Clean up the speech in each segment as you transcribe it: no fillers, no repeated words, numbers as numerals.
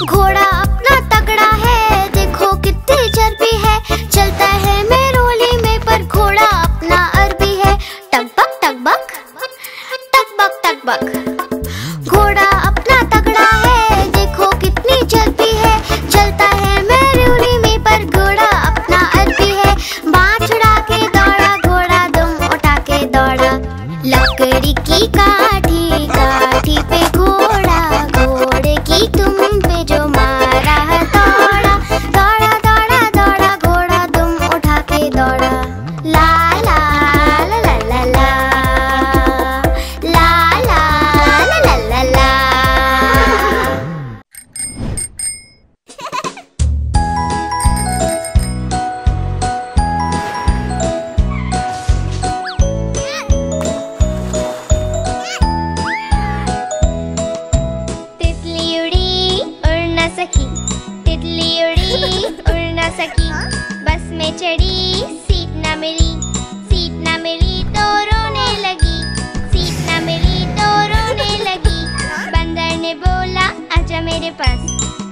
घोड़ा अपना तगड़ा है, देखो कितनी चर्बी है। चलता है मेरोली में पर घोड़ा अपना अरबी है। टकबक टकबक टकबक टकबक। घोड़ा अपना तगड़ा है, देखो कितनी चर्बी है। चलता है मेरोली में पर घोड़ा अपना अरबी है। बाँह छुड़ा के दौड़ा घोड़ा, दुम उठा के दौड़ा। लकड़ी की काठी काठी पे घोड़ा, घोड़े की तुम पे जो मारा है दौड़ा। दौड़ा दौड़ा दौड़ा घोड़ा, दुम उठा के दौड़ा। ला ला ला ला ला ला, ला ला ला ला ला ला। तितली उड़ी उड़ न सकी, तितली उड़ी उड़ न सकी। बस में चढ़ी सीट न मिली, सीट न मिली तो रोने लगी, सीट न मिली तो रोने लगी। बंदर ने बोला आजा मेरे पास,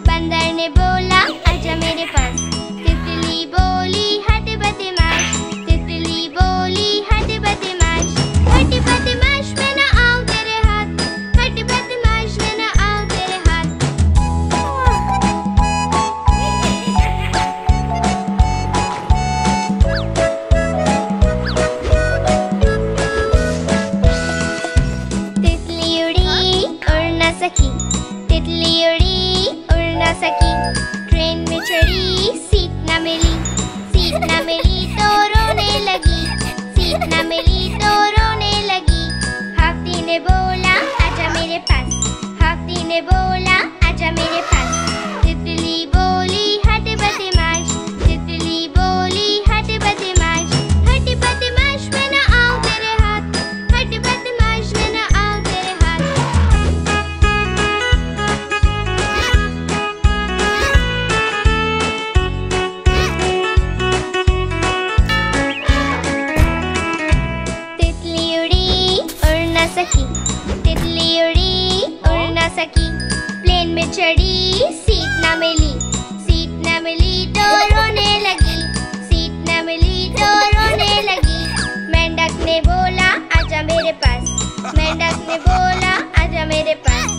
बंदर ने बोला आजा मेरे पास। तितली बोली हट बदमाश, तितली बोली हट बदमाश। हट बदमाश मैं न आऊं तेरे हाथ, हट बदमाश मैं न आऊं तेरे हाथ। तितली उड़ी उड़ न सकी, तितली उड़ी उड़ न सकी। ट्रेन में चढ़ी सीट न मिली, सीट न मिली तो रोने लगी, सीट न मिली तो रोने लगी। हाथी ने बोला आजा मेरे पास, हाथी ने बोला आजा मेरे पास। तितली बोली हट बदमाश, तितली बोली हट बदमाश। हट बदमाश मैं न आऊं तेरे हाथ, हट बदमाश मैं न आऊं तेरे हाथ। तितली उड़ी उड़ न सकी, तितली उड़ी उड़ न सकी। प्लेन में चढ़ी सीट न मिली, सीट न मिली तो रोने लगी, सीट न मिली तो रोने लगी। मेंढक ने बोला आजा मेरे पास, मेंढक ने बोला आजा मेरे पास।